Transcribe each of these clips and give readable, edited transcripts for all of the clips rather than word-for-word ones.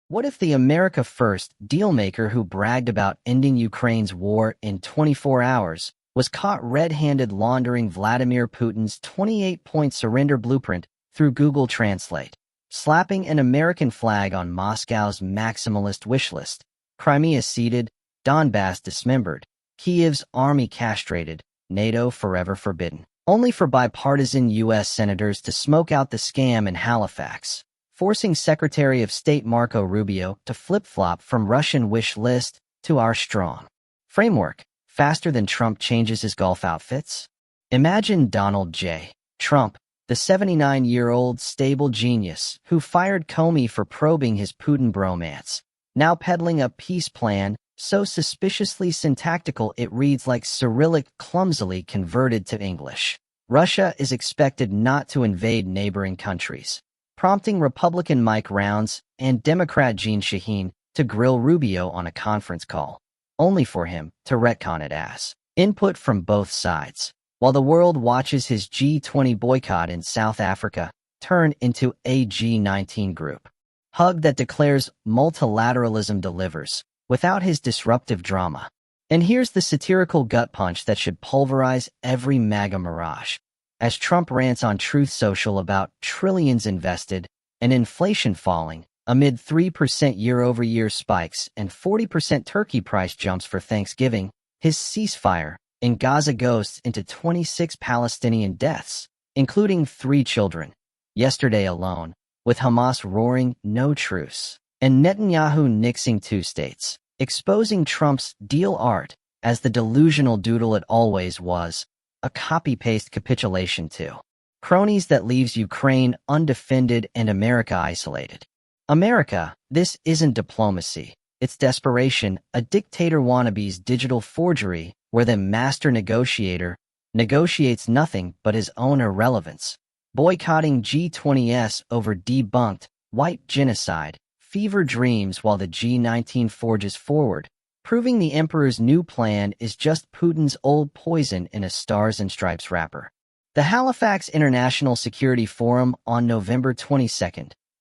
What if the America First dealmaker who bragged about ending Ukraine's war in 24 hours was caught red-handed laundering Vladimir Putin's 28-point surrender blueprint through Google Translate, slapping an American flag on Moscow's maximalist wish list, Crimea ceded, Donbass dismembered, Kiev's army castrated, NATO forever forbidden, only for bipartisan U.S. senators to smoke out the scam in Halifax, forcing Secretary of State Marco Rubio to flip-flop from Russian wish list to our strong framework, faster than Trump changes his golf outfits? Imagine Donald J. Trump, the 79-year-old stable genius who fired Comey for probing his Putin bromance, now peddling a peace plan so suspiciously syntactical it reads like Cyrillic clumsily converted to English. Russia is expected not to invade neighboring countries, prompting Republican Mike Rounds and Democrat Jeanne Shaheen to grill Rubio on a conference call, only for him to retcon it as input from both sides, while the world watches his G20 boycott in South Africa turn into a G19 group hug that declares multilateralism delivers without his disruptive drama. And here's the satirical gut punch that should pulverize every MAGA mirage. As Trump rants on Truth Social about trillions invested and inflation falling amid 3% year-over-year spikes and 40% turkey price jumps for Thanksgiving, his ceasefire in Gaza ghosts into 26 Palestinian deaths, including 3 children, yesterday alone, with Hamas roaring no truce, and Netanyahu nixing 2 states, exposing Trump's deal art as the delusional doodle it always was, a copy-paste capitulation to cronies that leaves Ukraine undefended and America isolated. America, this isn't diplomacy, it's desperation, a dictator wannabe's digital forgery where the master negotiator negotiates nothing but his own irrelevance, boycotting G20s over debunked white genocide, fever dreams while the G19 forges forward, proving the emperor's new plan is just Putin's old poison in a stars and stripes wrapper. The Halifax International Security Forum on November 22,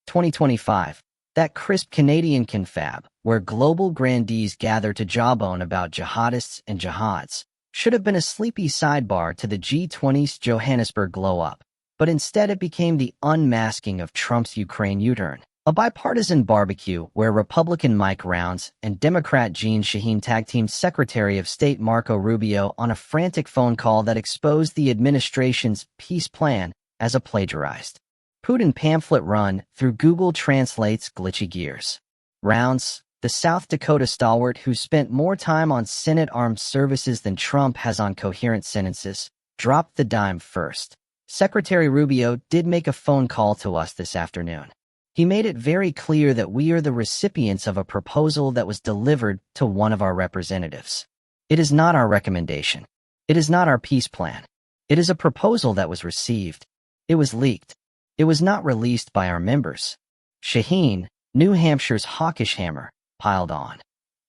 2025, that crisp Canadian confab where global grandees gather to jawbone about jihadists and jihads, should have been a sleepy sidebar to the G20's Johannesburg glow-up, but instead it became the unmasking of Trump's Ukraine U-turn. A bipartisan barbecue where Republican Mike Rounds and Democrat Jeanne Shaheen tag-teamed Secretary of State Marco Rubio on a frantic phone call that exposed the administration's peace plan as a plagiarized Putin pamphlet run through Google Translate's glitchy gears. Rounds, the South Dakota stalwart who spent more time on Senate Armed Services than Trump has on coherent sentences, dropped the dime first. Secretary Rubio did make a phone call to us this afternoon. He made it very clear that we are the recipients of a proposal that was delivered to one of our representatives. It is not our recommendation. It is not our peace plan. It is a proposal that was received. It was leaked. It was not released by our members. Shaheen, New Hampshire's hawkish hammer, piled on.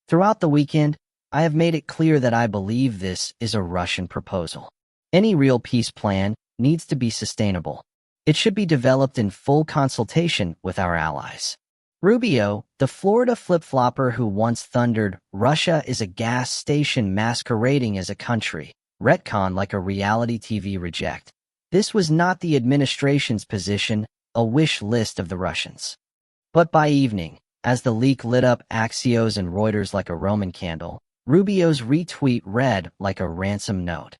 Throughout the weekend, I have made it clear that I believe this is a Russian proposal. Any real peace plan needs to be sustainable. It should be developed in full consultation with our allies. Rubio, the Florida flip-flopper who once thundered, "Russia is a gas station masquerading as a country," retcon like a reality TV reject. This was not the administration's position, a wish list of the Russians. But by evening, as the leak lit up Axios and Reuters like a Roman candle, Rubio's retweet read like a ransom note.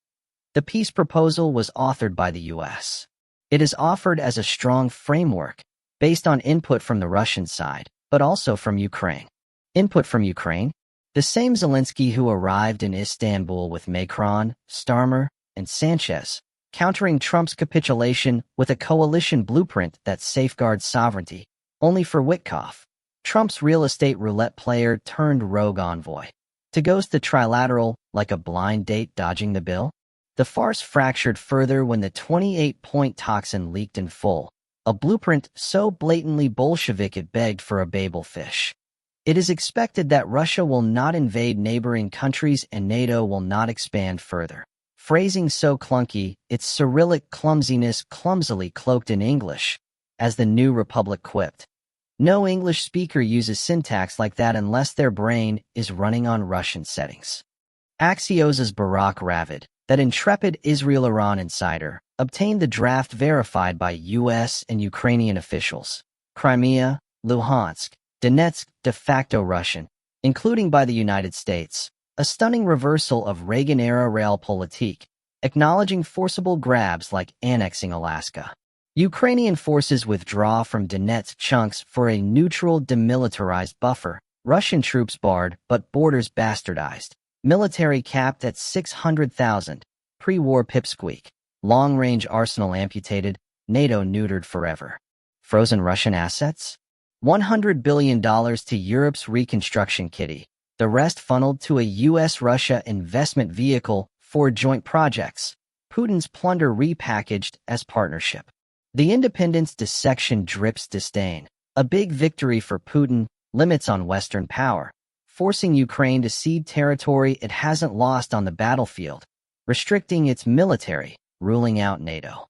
The peace proposal was authored by the U.S. It is offered as a strong framework, based on input from the Russian side, but also from Ukraine. Input from Ukraine? The same Zelensky who arrived in Istanbul with Macron, Starmer, and Sanchez, countering Trump's capitulation with a coalition blueprint that safeguards sovereignty, only for Witkoff, Trump's real estate roulette player turned rogue envoy, to ghost the trilateral like a blind date dodging the bill. The farce fractured further when the 28-point toxin leaked in full, a blueprint so blatantly Bolshevik it begged for a Babel fish. It is expected that Russia will not invade neighboring countries and NATO will not expand further. Phrasing so clunky, its Cyrillic clumsiness clumsily cloaked in English, as the New Republic quipped. No English speaker uses syntax like that unless their brain is running on Russian settings. Axios' Barak Ravid, that intrepid Israel-Iran insider, obtained the draft verified by U.S. and Ukrainian officials. Crimea, Luhansk, Donetsk de facto Russian, including by the United States. A stunning reversal of Reagan-era realpolitik, acknowledging forcible grabs like annexing Alaska. Ukrainian forces withdraw from Donetsk chunks for a neutral demilitarized buffer. Russian troops barred but borders bastardized. Military capped at 600,000. Pre-war pipsqueak. Long-range arsenal amputated. NATO neutered forever. Frozen Russian assets? $100 billion to Europe's reconstruction kitty. The rest funneled to a U.S.-Russia investment vehicle for joint projects. Putin's plunder repackaged as partnership. The independence dissection drips disdain. A big victory for Putin, limits on Western power, forcing Ukraine to cede territory it hasn't lost on the battlefield, restricting its military, ruling out NATO.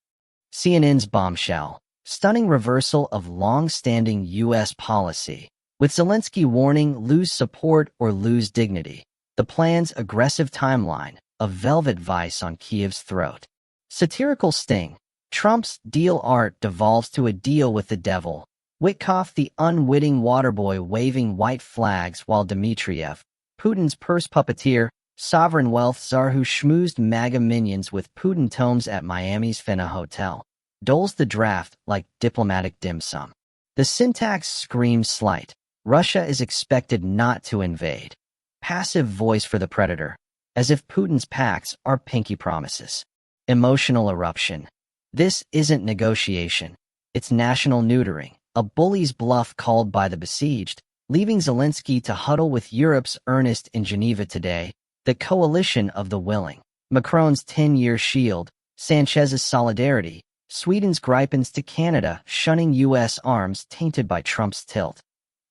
CNN's bombshell, stunning reversal of long-standing U.S. policy. With Zelensky warning lose support or lose dignity, the plan's aggressive timeline, a velvet vice on Kiev's throat. Satirical sting. Trump's deal art devolves to a deal with the devil. Witkoff the unwitting waterboy waving white flags while Dmitriev, Putin's purse puppeteer, sovereign wealth czar who schmoozed MAGA minions with Putin tomes at Miami's Finna Hotel, doles the draft like diplomatic dim sum. The syntax screams slight. Russia is expected not to invade. Passive voice for the predator, as if Putin's pacts are pinky promises. Emotional eruption. This isn't negotiation. It's national neutering, a bully's bluff called by the besieged, leaving Zelensky to huddle with Europe's earnest in Geneva today, the coalition of the willing. Macron's 10-year shield, Sanchez's solidarity, Sweden's gripens to Canada shunning U.S. arms tainted by Trump's tilt.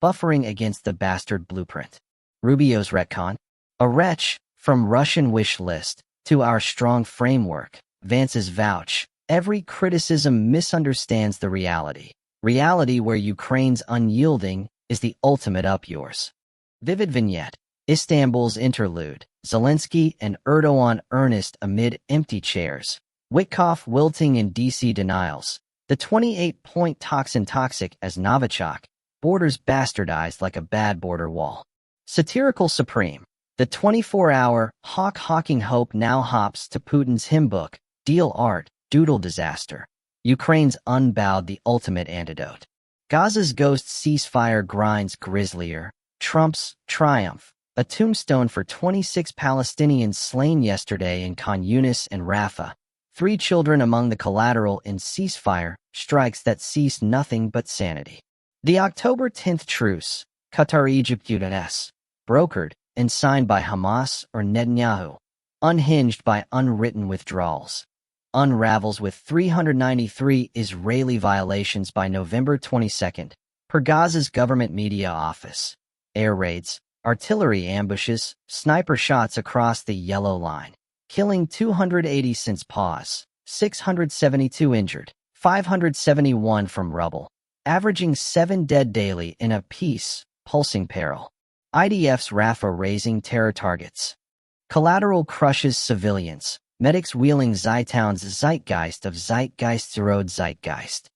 Buffering against the bastard blueprint. Rubio's retcon. A wretch, from Russian wish list to our strong framework, Vance's vouch. Every criticism misunderstands the reality. Reality where Ukraine's unyielding is the ultimate up yours. Vivid vignette. Istanbul's interlude. Zelensky and Erdogan earnest amid empty chairs. Witkoff wilting in D.C. denials. The 28-point toxic as Novichok. Borders bastardized like a bad border wall. Satirical supreme. The 24-hour hawking hope now hops to Putin's hymn book, deal art, doodle disaster. Ukraine's unbowed the ultimate antidote. Gaza's ghost ceasefire grinds grislier. Trump's triumph. A tombstone for 26 Palestinians slain yesterday in Khan Yunis and Rafah. 3 children among the collateral in ceasefire strikes that cease nothing but sanity. The October 10th truce, Qatar-Egypt-US, brokered and signed by Hamas or Netanyahu, unhinged by unwritten withdrawals, unravels with 393 Israeli violations by November 22nd, per Gaza's government media office. Air raids, artillery ambushes, sniper shots across the yellow line, killing 280 since pause, 672 injured, 571 from rubble. Averaging 7 dead daily in a peace, pulsing peril. IDF's Rafah raising terror targets. Collateral crushes civilians. Medics wheeling Zitown's zeitgeist of Zeitgeist zeroed Zeitgeist.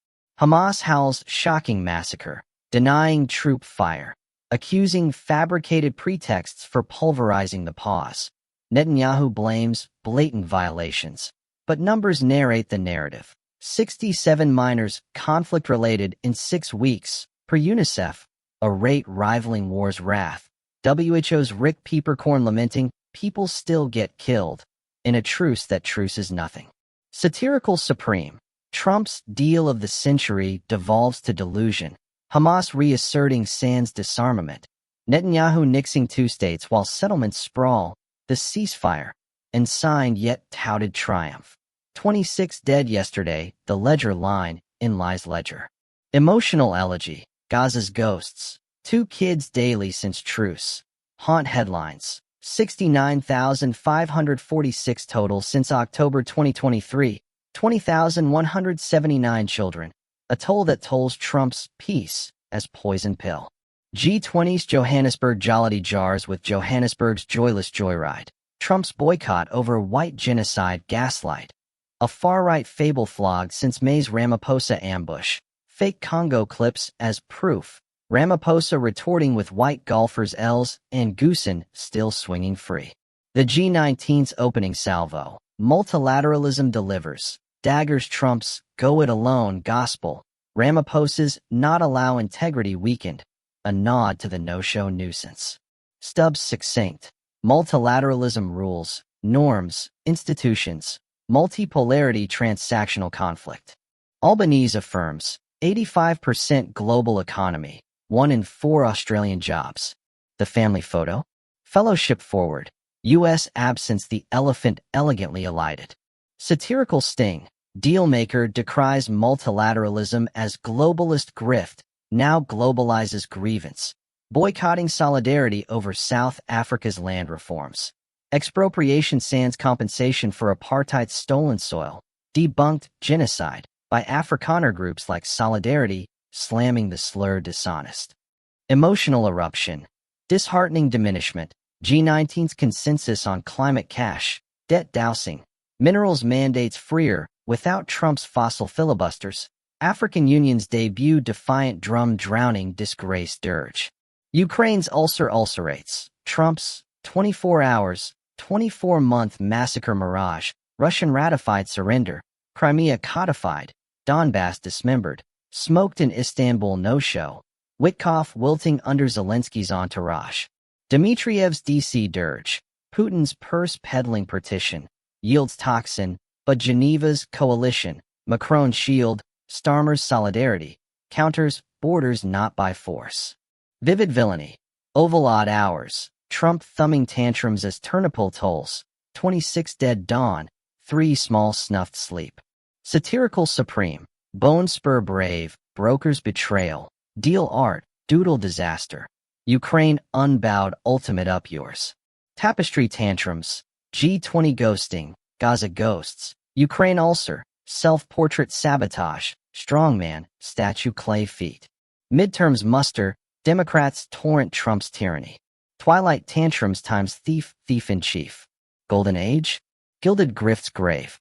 Hamas howls shocking massacre, denying troop fire, accusing fabricated pretexts for pulverizing the pause. Netanyahu blames blatant violations, but numbers narrate the narrative. 67 minors conflict-related in 6 weeks, per UNICEF, a rate rivaling war's wrath. WHO's Rick Peppercorn lamenting, people still get killed, in a truce that truces nothing. Satirical supreme. Trump's deal of the century devolves to delusion. Hamas reasserting sans disarmament. Netanyahu nixing 2 states while settlements sprawl, the ceasefire, and signed yet touted triumph. 26 dead yesterday, the ledger line, in lies ledger. Emotional elegy, Gaza's ghosts. 2 kids daily since truce. Haunt headlines. 69,546 total since October 2023. 20,179 children. A toll that tolls Trump's peace, as poison pill. G20's Johannesburg jollity jars with Johannesburg's joyless joyride. Trump's boycott over white genocide gaslight. A far-right fable flogged since May's Ramaphosa ambush. Fake Congo clips as proof. Ramaphosa retorting with white golfers Els and Goosen still swinging free. The G19's opening salvo. Multilateralism delivers. Daggers Trump's go it alone gospel. Ramaphosa's not allow integrity weakened. A nod to the no-show nuisance. Stubbs succinct. Multilateralism rules, norms, institutions. Multipolarity transactional conflict. Albanese affirms 85% global economy, 1 in 4 Australian jobs. The family photo? Fellowship forward. U.S. absence the elephant elegantly alighted. Satirical sting. Dealmaker decries multilateralism as globalist grift, now globalizes grievance. Boycotting solidarity over South Africa's land reforms. Expropriation sans compensation for apartheid's stolen soil. Debunked genocide by Afrikaner groups like Solidarity, slamming the slur dishonest. Emotional eruption. Disheartening diminishment. G19's consensus on climate cash. Debt dousing. Minerals mandates freer, without Trump's fossil filibusters. African Union's debut defiant drum drowning disgrace dirge. Ukraine's ulcer ulcerates. Trump's 24 hours, 24-month massacre mirage. Russian ratified surrender. Crimea codified. Donbass dismembered. Smoked in Istanbul no-show. Witkoff wilting under Zelensky's entourage. Dmitriev's DC dirge. Putin's purse-peddling partition. Yields toxin, but Geneva's coalition. Macron's shield. Starmer's solidarity. Counters borders not by force. Vivid villainy. Oval odd hours. Trump thumbing tantrums as Turnipole tolls. 26 dead dawn. 3 small snuffed sleep. Satirical supreme. Bone spur brave. Broker's betrayal. Deal art. Doodle disaster. Ukraine unbowed ultimate up yours. Tapestry tantrums. G20 ghosting. Gaza ghosts. Ukraine ulcer. Self-portrait sabotage. Strongman. Statue clay feet. Midterms muster. Democrats torrent Trump's tyranny. Twilight tantrums times thief in chief. Golden age? Gilded grift's grave.